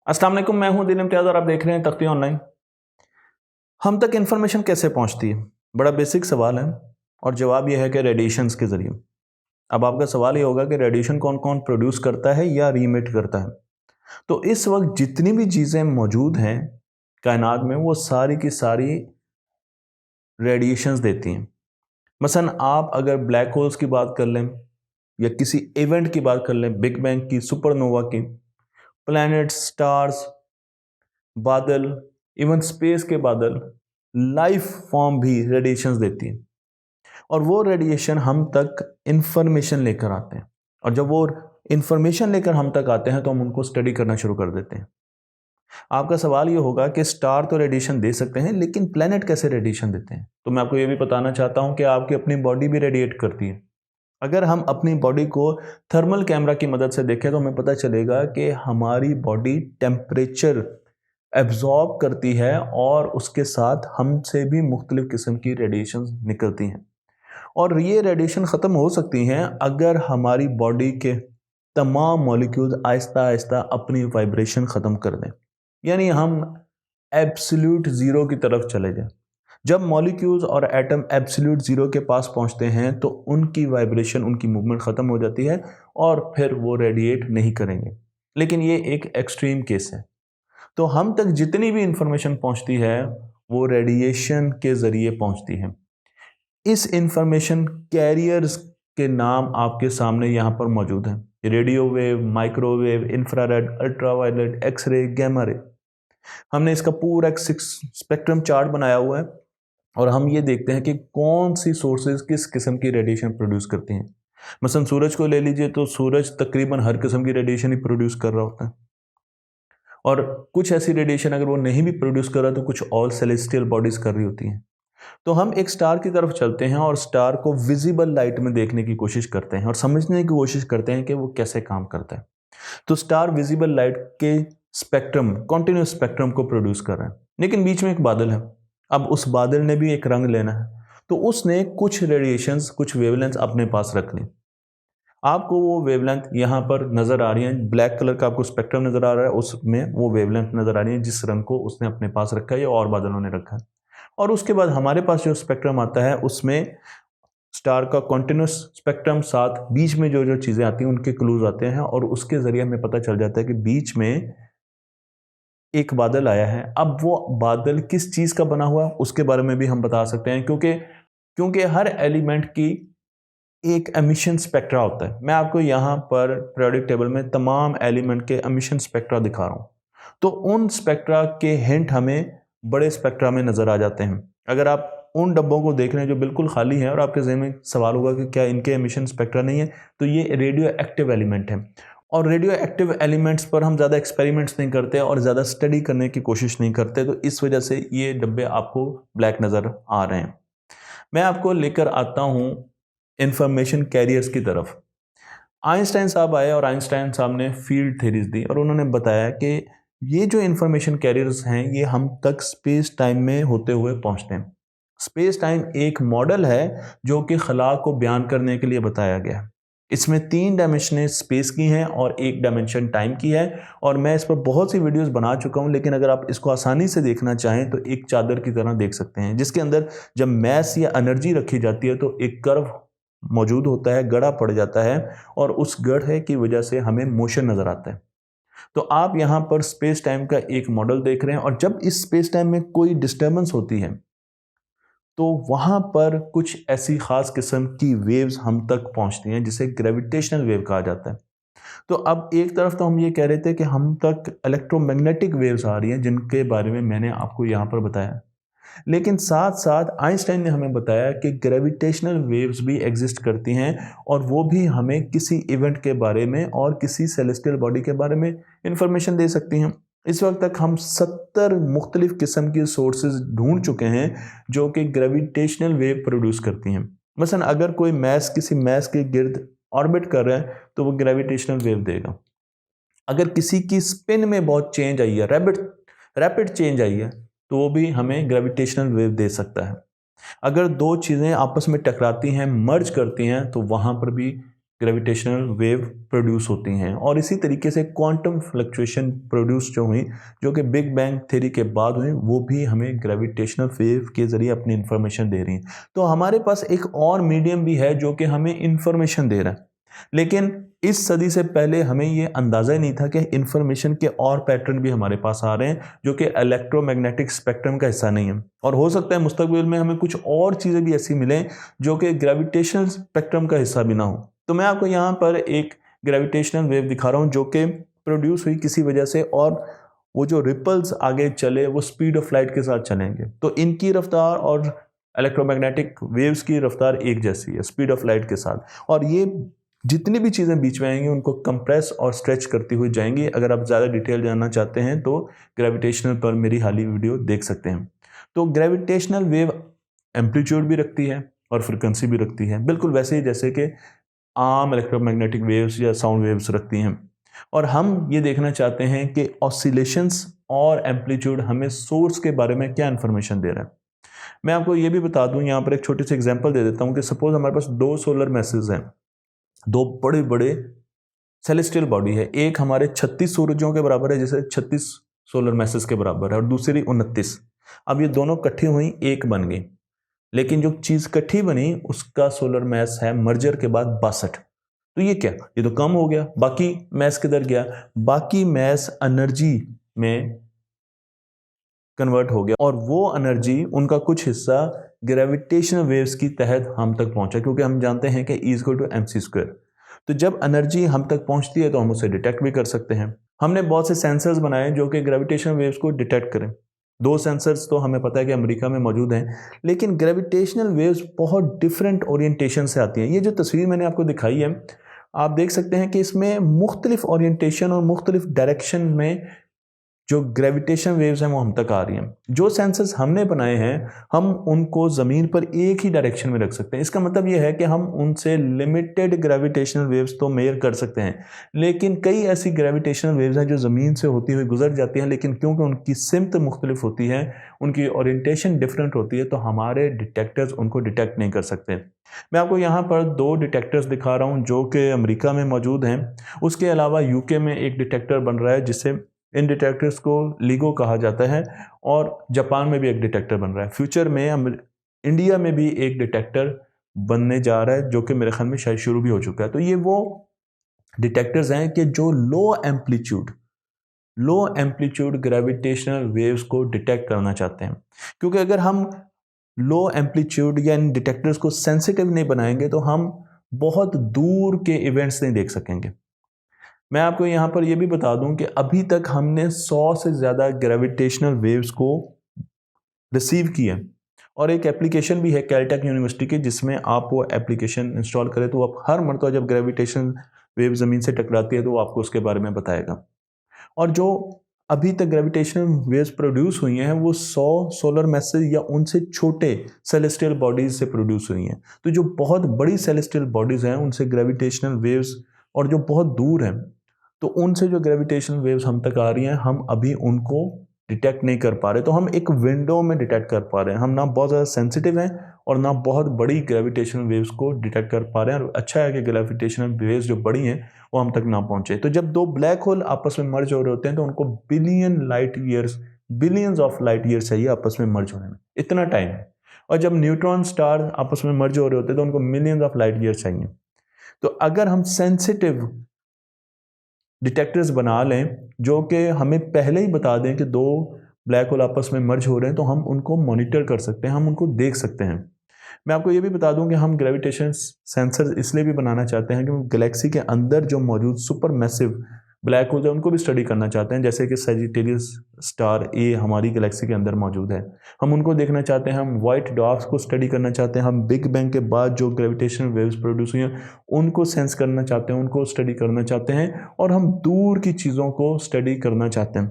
अस्सलाम वालेकुम, मैं हूं दिन इम्तियाज़ और आप देख रहे हैं तख्ती ऑनलाइन। हम तक इन्फॉर्मेशन कैसे पहुंचती है? बड़ा बेसिक सवाल है और जवाब यह है कि रेडिएशंस के ज़रिए। अब आपका सवाल ये होगा कि रेडिएशन कौन कौन प्रोड्यूस करता है या रीमिट करता है। तो इस वक्त जितनी भी चीज़ें मौजूद हैं कायनात में, वो सारी की सारी रेडिएशंस देती हैं। मसलन आप अगर ब्लैक होल्स की बात कर लें या किसी इवेंट की बात कर लें, बिग बैंग की, सुपरनोवा की, प्लैनेट्स, स्टार्स, बादल, इवन स्पेस के बादल, लाइफ फॉर्म भी रेडिएशंस देती है और वो रेडिएशन हम तक इंफॉर्मेशन लेकर आते हैं। और जब वो इंफॉर्मेशन लेकर हम तक आते हैं तो हम उनको स्टडी करना शुरू कर देते हैं। आपका सवाल ये होगा कि स्टार तो रेडिएशन दे सकते हैं, लेकिन प्लेनेट कैसे रेडिएशन देते हैं? तो मैं आपको ये भी बताना चाहता हूं कि आपकी अपनी बॉडी भी रेडिएट करती है। अगर हम अपनी बॉडी को थर्मल कैमरा की मदद से देखें तो हमें पता चलेगा कि हमारी बॉडी टेम्परेचर एब्जॉर्ब करती है और उसके साथ हमसे भी मुख्तलिफ किस्म की रेडिएशन निकलती हैं। और ये रेडिएशन ख़त्म हो सकती हैं अगर हमारी बॉडी के तमाम मॉलिक्यूल्स आहिस्ता आहिस्ता अपनी वाइब्रेशन ख़त्म कर दें, यानी हम एब्सोल्यूट ज़ीरो की तरफ चले जाएं। जब मॉलिक्यूल्स और एटम एब्सोल्यूट ज़ीरो के पास पहुंचते हैं तो उनकी वाइब्रेशन, उनकी मूवमेंट ख़त्म हो जाती है और फिर वो रेडिएट नहीं करेंगे। लेकिन ये एक एक्सट्रीम केस है। तो हम तक जितनी भी इंफॉर्मेशन पहुंचती है वो रेडिएशन के ज़रिए पहुंचती है। इस इंफॉर्मेशन कैरियर्स के नाम आपके सामने यहाँ पर मौजूद हैं: radio wave, microwave, infrared, ultraviolet, X-ray, gamma ray. हमने इसका पूरा एक 6 स्पेक्ट्रम चार्ट बनाया हुआ है और हम ये देखते हैं कि कौन सी सोर्सेज किस किस्म की रेडिएशन प्रोड्यूस करती हैं। मसलन सूरज को ले लीजिए तो सूरज तकरीबन हर किस्म की रेडिएशन ही प्रोड्यूस कर रहा होता है और कुछ ऐसी रेडिएशन अगर वो नहीं भी प्रोड्यूस कर रहा तो कुछ और सेलेस्टियल बॉडीज कर रही होती हैं। तो हम एक स्टार की तरफ चलते हैं और स्टार को विजिबल लाइट में देखने की कोशिश करते हैं और समझने की कोशिश करते हैं कि वो कैसे काम करता है। तो स्टार विजिबल लाइट के स्पेक्ट्रम, कॉन्टिन्यूस स्पेक्ट्रम को प्रोड्यूस कर रहे हैं, लेकिन बीच में एक बादल है। अब उस बादल ने भी एक रंग लेना है, तो उसने कुछ रेडिएशंस, कुछ वेवलेंथ अपने पास रख ली। आपको वो वेवलेंथ यहाँ पर नज़र आ रही है, ब्लैक कलर का आपको स्पेक्ट्रम नज़र आ रहा है, उसमें वो वेवलेंथ नज़र आ रही है जिस रंग को उसने अपने पास रखा है या और बादलों ने रखा है। और उसके बाद हमारे पास जो स्पेक्ट्रम आता है उसमें स्टार का कॉन्टिन्यूस स्पेक्ट्रम, साथ बीच में जो जो चीज़ें आती हैं उनके क्लूज आते हैं और उसके ज़रिए हमें पता चल जाता है कि बीच में एक बादल आया है। अब वो बादल किस चीज़ का बना हुआ है उसके बारे में भी हम बता सकते हैं, क्योंकि क्योंकि हर एलिमेंट की एक एमिशन स्पेक्ट्रा होता है। मैं आपको यहाँ पर पीरियोडिक टेबल में तमाम एलिमेंट के एमिशन स्पेक्ट्रा दिखा रहा हूँ। तो उन स्पेक्ट्रा के हिंट हमें बड़े स्पेक्ट्रा में नज़र आ जाते हैं। अगर आप उन डब्बों को देख रहे हैं जो बिल्कुल खाली हैं और आपके ज़हन में सवाल होगा कि क्या इनके एमिशन स्पेक्ट्रा नहीं है, तो ये रेडियो एक्टिव एलिमेंट है। और रेडियो एक्टिव एलिमेंट्स पर हम ज़्यादा एक्सपेरिमेंट्स नहीं करते और ज़्यादा स्टडी करने की कोशिश नहीं करते, तो इस वजह से ये डब्बे आपको ब्लैक नज़र आ रहे हैं। मैं आपको लेकर आता हूँ इंफॉर्मेशन कैरियर्स की तरफ। आइंस्टाइन साहब आए और आइंस्टाइन साहब ने फील्ड थ्योरीज दी और उन्होंने बताया कि ये जो इंफॉर्मेशन कैरियर्स हैं ये हम तक स्पेस टाइम में होते हुए पहुंचते हैं। स्पेस टाइम एक मॉडल है जो कि खला को बयान करने के लिए बताया गया है। इसमें 3 डायमेंशन स्पेस की हैं और 1 डायमेंशन टाइम की है और मैं इस पर बहुत सी वीडियोस बना चुका हूं, लेकिन अगर आप इसको आसानी से देखना चाहें तो एक चादर की तरह देख सकते हैं, जिसके अंदर जब मैस या एनर्जी रखी जाती है तो एक कर्व मौजूद होता है, गड़ा पड़ जाता है और उस गढ़े की वजह से हमें मोशन नज़र आता है। तो आप यहाँ पर स्पेस टाइम का एक मॉडल देख रहे हैं और जब इस स्पेस टाइम में कोई डिस्टर्बेंस होती है तो वहाँ पर कुछ ऐसी ख़ास किस्म की वेव्स हम तक पहुँचती हैं जिसे ग्रेविटेशनल वेव कहा जाता है। तो अब एक तरफ तो हम ये कह रहे थे कि हम तक इलेक्ट्रोमैग्नेटिक वेव्स आ रही हैं जिनके बारे में मैंने आपको यहाँ पर बताया, लेकिन साथ साथ आइंस्टाइन ने हमें बताया कि ग्रेविटेशनल वेव्स भी एग्जिस्ट करती हैं और वो भी हमें किसी इवेंट के बारे में और किसी सेलेस्टियल बॉडी के बारे में इंफॉर्मेशन दे सकती हैं। इस वक्त तक हम 70 मुख्तलिफ किस्म की सोर्सेज ढूंढ चुके हैं जो कि ग्रेविटेशनल वेव प्रोड्यूस करती हैं। मसलन अगर कोई मैस किसी मैस के गिर्द ऑर्बिट कर रहा है तो वो ग्रेविटेशनल वेव देगा। अगर किसी की स्पिन में बहुत चेंज आई है, रैपिड चेंज आई है, तो वो भी हमें ग्रेविटेशनल वेव दे सकता है। अगर दो चीज़ें आपस में टकराती हैं, मर्ज करती हैं, तो वहाँ पर भी ग्रेविटेशनल वेव प्रोड्यूस होती हैं। और इसी तरीके से क्वांटम फ्लक्चुएशन प्रोड्यूस जो हुई, जो कि बिग बैंग थ्योरी के बाद हुई, वो भी हमें ग्रेविटेशनल वेव के ज़रिए अपनी इन्फॉर्मेशन दे रही हैं। तो हमारे पास एक और मीडियम भी है जो कि हमें इन्फॉर्मेशन दे रहा है, लेकिन इस सदी से पहले हमें ये अंदाज़ा ही नहीं था कि इन्फॉर्मेशन के और पैटर्न भी हमारे पास आ रहे हैं जो कि इलेक्ट्रोमैग्नेटिक स्पेक्ट्रम का हिस्सा नहीं है। और हो सकता है मुस्तकबिल में हमें कुछ और चीज़ें भी ऐसी मिलें जो कि ग्रेविटेशनल स्पेक्ट्रम का हिस्सा भी ना हो। तो मैं आपको यहाँ पर एक ग्रेविटेशनल वेव दिखा रहा हूँ जो कि प्रोड्यूस हुई किसी वजह से, और वो जो रिपल्स आगे चले वो स्पीड ऑफ लाइट के साथ चलेंगे। तो इनकी रफ्तार और इलेक्ट्रोमैग्नेटिक वेव्स की रफ्तार एक जैसी है, स्पीड ऑफ लाइट के साथ। और ये जितनी भी चीज़ें बीच में आएंगी उनको कंप्रेस और स्ट्रेच करती हुई जाएंगी। अगर आप ज़्यादा डिटेल जानना चाहते हैं तो ग्रेविटेशनल पर मेरी हाली वीडियो देख सकते हैं। तो ग्रेविटेशनल वेव एम्पलीट्यूड भी रखती है और फ्रिक्वेंसी भी रखती है, बिल्कुल वैसे ही जैसे कि आम इलेक्ट्रोमैग्नेटिक वेव्स या साउंड वेव्स रखती हैं। और हम ये देखना चाहते हैं कि ऑसिलेशंस और एम्पलीट्यूड हमें सोर्स के बारे में क्या इन्फॉर्मेशन दे रहा है। मैं आपको ये भी बता दूं, यहाँ पर एक छोटी सी एग्जांपल दे देता हूँ कि सपोज हमारे पास दो सोलर मैसेज हैं, दो बड़े बड़े सेलेस्टियल बॉडी है। एक हमारे 36 सूरजों के बराबर है, जैसे 36 सोलर मैसेज के बराबर है, और दूसरी 29। अब ये दोनों इकट्ठी हुई एक बन गई, लेकिन जो चीज़ इकट्ठी बनी उसका सोलर मैस है मर्जर के बाद 62। तो ये क्या, ये तो कम हो गया, बाकी मैस किधर गया? बाकी मैस एनर्जी में कन्वर्ट हो गया, और वो एनर्जी उनका कुछ हिस्सा ग्रेविटेशनल वेव्स की तहत हम तक पहुंचा, क्योंकि हम जानते हैं कि E = mc²। तो जब एनर्जी हम तक पहुंचती है तो हम उसे डिटेक्ट भी कर सकते हैं। हमने बहुत से सेंसर्स बनाए जो कि ग्रेविटेशनल वेव्स को डिटेक्ट करें। दो सेंसर्स तो हमें पता है कि अमेरिका में मौजूद हैं, लेकिन ग्रेविटेशनल वेव्स बहुत डिफरेंट ओरिएंटेशन से आती हैं। ये जो तस्वीर मैंने आपको दिखाई है, आप देख सकते हैं कि इसमें मुख्तलिफ ओरिएंटेशन और मुख्तलिफ डायरेक्शन में जो ग्रेविटेशन वेव्स हैं वो हम तक आ रही हैं। जो सेंसर्स हमने बनाए हैं हम उनको ज़मीन पर एक ही डायरेक्शन में रख सकते हैं। इसका मतलब ये है कि हम उनसे लिमिटेड ग्रेविटेशनल वेव्स तो मेजर कर सकते हैं, लेकिन कई ऐसी ग्रेविटेशनल वेव्स हैं जो ज़मीन से होती हुई गुजर जाती हैं, लेकिन क्योंकि उनकी सिमत मुख्तलिफ होती है, उनकी ओरिएंटेशन डिफरेंट होती है, तो हमारे डिटेक्टर्स उनको डिटेक्ट नहीं कर सकते। मैं आपको यहाँ पर दो डिटेक्टर्स दिखा रहा हूँ जो कि अमेरिका में मौजूद हैं। उसके अलावा यूके में एक डिटेक्टर बन रहा है जिसे, इन डिटेक्टर्स को LIGO कहा जाता है, और जापान में भी एक डिटेक्टर बन रहा है। फ्यूचर में इंडिया में भी एक डिटेक्टर बनने जा रहा है जो कि मेरे ख्याल में शायद शुरू भी हो चुका है। तो ये वो डिटेक्टर्स हैं कि जो लो एम्पलीट्यूड ग्रेविटेशनल वेव्स को डिटेक्ट करना चाहते हैं। क्योंकि अगर हम लो एम्पलीट्यूड या इन डिटेक्टर्स को सेंसिटिव नहीं बनाएंगे तो हम बहुत दूर के इवेंट्स नहीं देख सकेंगे। मैं आपको यहाँ पर यह भी बता दूं कि अभी तक हमने 100 से ज़्यादा ग्रेविटेशनल वेव्स को रिसीव किया, और एक एप्लीकेशन भी है कैलटेक यूनिवर्सिटी की जिसमें आप वो एप्लीकेशन इंस्टॉल करें तो आप हर मरतबा जब ग्रेविटेशन वेव ज़मीन से टकराती है तो वो आपको उसके बारे में बताएगा। और जो अभी तक ग्रेविटेशनल वेव्स प्रोड्यूस हुई हैं वो 100 सोलर मैसेज या उनसे छोटे सेलेस्टियल बॉडीज़ से प्रोड्यूस हुई हैं। तो जो बहुत बड़ी सेलेस्टियल बॉडीज़ हैं उनसे ग्रेविटेशनल वेव्स, और जो बहुत दूर हैं तो उनसे जो ग्रेविटेशनल वेव्स हम तक आ रही हैं हम अभी उनको डिटेक्ट नहीं कर पा रहे। तो हम एक विंडो में डिटेक्ट कर पा रहे हैं। हम ना बहुत ज़्यादा सेंसिटिव हैं और ना बहुत बड़ी ग्रेविटेशनल वेव्स को डिटेक्ट कर पा रहे हैं। और अच्छा है कि ग्रेविटेशनल वेव्स जो बड़ी हैं वो हम तक ना पहुँचे। तो जब दो ब्लैक होल आपस में मर्ज हो रहे होते हैं तो उनको बिलियंस ऑफ लाइट ईयर्स चाहिए आपस में मर्ज होने में, इतना टाइम है। और जब न्यूट्रॉन स्टार आपस में मर्ज हो रहे होते हैं तो उनको मिलियंस ऑफ लाइट ईयर्स चाहिए। तो अगर हम सेंसिटिव डिटेक्टर्स बना लें जो कि हमें पहले ही बता दें कि दो ब्लैक होल आपस में मर्ज हो रहे हैं, तो हम उनको मॉनिटर कर सकते हैं, हम उनको देख सकते हैं। मैं आपको ये भी बता दूं कि हम ग्रेविटेशन सेंसर इसलिए भी बनाना चाहते हैं कि गैलेक्सी के अंदर जो मौजूद सुपर मैसिव ब्लैक होल है उनको भी स्टडी करना चाहते हैं। जैसे कि सजिटेरियस स्टार ए हमारी गैलेक्सी के अंदर मौजूद है, हम उनको देखना चाहते हैं। हम वाइट डॉर्फ्स को स्टडी करना चाहते हैं। हम बिग बैंग के बाद जो ग्रेविटेशनल वेव्स प्रोड्यूस हुई हैं उनको सेंस करना चाहते हैं, उनको स्टडी करना चाहते हैं। और हम दूर की चीज़ों को स्टडी करना चाहते हैं।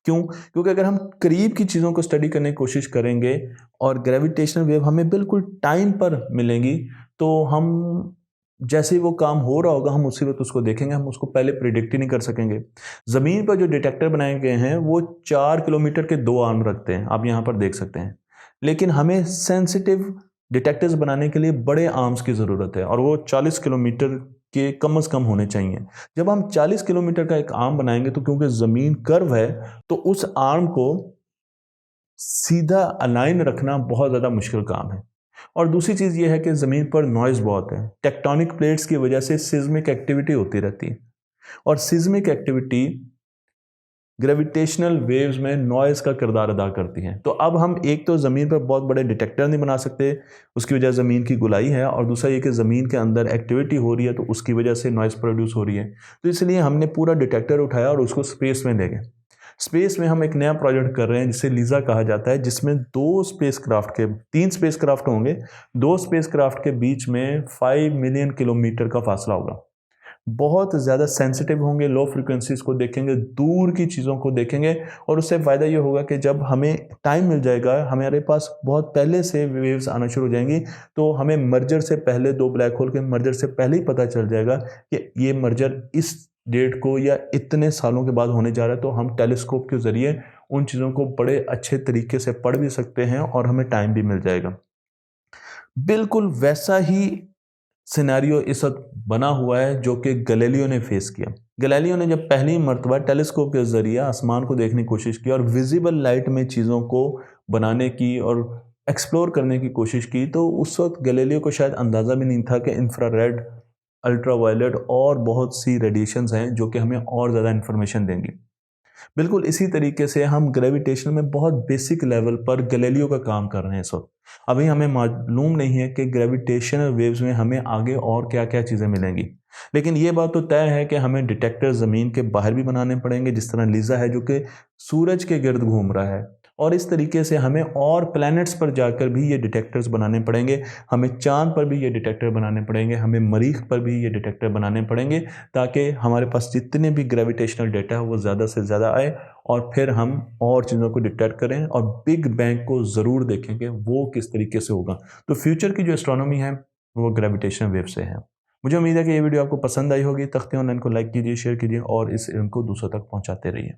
क्यों? क्योंकि अगर हम करीब की चीज़ों को स्टडी करने की कोशिश करेंगे और ग्रेविटेशनल वेव हमें बिल्कुल टाइम पर मिलेंगी, तो हम जैसे ही वो काम हो रहा होगा हम उसी वक्त उसको देखेंगे, हम उसको पहले प्रिडिक्ट ही नहीं कर सकेंगे। ज़मीन पर जो डिटेक्टर बनाए गए हैं वो 4 किलोमीटर के 2 आर्म रखते हैं, आप यहाँ पर देख सकते हैं। लेकिन हमें सेंसिटिव डिटेक्टर्स बनाने के लिए बड़े आर्म्स की ज़रूरत है और वो 40 किलोमीटर के कम से कम होने चाहिए। जब हम 40 किलोमीटर का एक आर्म बनाएंगे तो क्योंकि ज़मीन कर्व है तो उस आर्म को सीधा अलाइन रखना बहुत ज़्यादा मुश्किल काम है। और दूसरी चीज़ ये है कि ज़मीन पर नॉइज़ बहुत है। टेक्टोनिक प्लेट्स की वजह से सिस्मिक एक्टिविटी होती रहती है और सिस्मिक एक्टिविटी ग्रेविटेशनल वेव्स में नॉइज़ का किरदार अदा करती हैं। तो अब हम एक तो ज़मीन पर बहुत बड़े डिटेक्टर नहीं बना सकते, उसकी वजह ज़मीन की गुलाई है, और दूसरा ये कि ज़मीन के अंदर एक्टिविटी हो रही है तो उसकी वजह से नॉइज़ प्रोड्यूस हो रही है। तो इसलिए हमने पूरा डिटेक्टर उठाया और उसको स्पेस में ले गए। स्पेस में हम एक नया प्रोजेक्ट कर रहे हैं जिसे लीज़ा कहा जाता है, जिसमें 3 स्पेसक्राफ्ट होंगे। 2 स्पेसक्राफ्ट के बीच में 5 मिलियन किलोमीटर का फासला होगा। बहुत ज़्यादा सेंसिटिव होंगे, लो फ्रीक्वेंसीज़ को देखेंगे, दूर की चीज़ों को देखेंगे, और उससे फ़ायदा ये होगा कि जब हमें टाइम मिल जाएगा, हमारे पास बहुत पहले से वेव्स आना शुरू हो जाएंगी, तो हमें मर्जर से पहले, 2 ब्लैक होल के मर्जर से पहले ही पता चल जाएगा कि ये मर्जर इस डेट को या इतने सालों के बाद होने जा रहा है। तो हम टेलीस्कोप के ज़रिए उन चीज़ों को बड़े अच्छे तरीके से पढ़ भी सकते हैं और हमें टाइम भी मिल जाएगा। बिल्कुल वैसा ही सिनेरियो इस वक्त बना हुआ है जो कि गैलीलियो ने फेस किया। गैलीलियो ने जब पहली मर्तबा टेलीस्कोप के ज़रिए आसमान को देखने की कोशिश की और विजिबल लाइट में चीज़ों को बनाने की और एक्सप्लोर करने की कोशिश की, तो उस वक्त गैलीलियो को शायद अंदाज़ा भी नहीं था कि इंफ्रारेड, अल्ट्रावायलेट और बहुत सी रेडिएशंस हैं जो कि हमें और ज़्यादा इन्फॉर्मेशन देंगी। बिल्कुल इसी तरीके से हम ग्रेविटेशन में बहुत बेसिक लेवल पर गैलीलियो का काम कर रहे हैं इस वक्त। अभी हमें मालूम नहीं है कि ग्रेविटेशनल वेव्स में हमें आगे और क्या क्या चीज़ें मिलेंगी, लेकिन ये बात तो तय है कि हमें डिटेक्टर ज़मीन के बाहर भी बनाने पड़ेंगे, जिस तरह लीज़ा है जो कि सूरज के गिर्द घूम रहा है, और इस तरीके से हमें और प्लैनेट्स पर जाकर भी ये डिटेक्टर्स बनाने पड़ेंगे। हमें चाँद पर भी ये डिटेक्टर बनाने पड़ेंगे, हमें मरीख पर भी ये डिटेक्टर बनाने पड़ेंगे, ताकि हमारे पास जितने भी ग्रेविटेशनल डेटा है वो ज़्यादा से ज़्यादा आए, और फिर हम और चीज़ों को डिटेक्ट करें और बिग बैंग को ज़रूर देखेंगे वो किस तरीके से होगा। तो फ्यूचर की जो एस्ट्रोनॉमी है वो ग्रेविटेशन वेव से है। मुझे उम्मीद है कि ये वीडियो आपको पसंद आई होगी। तख्ते ऑनलाइन को लाइक कीजिए, शेयर कीजिए और इस इल्म को दूसरों तक पहुंचाते रहिए।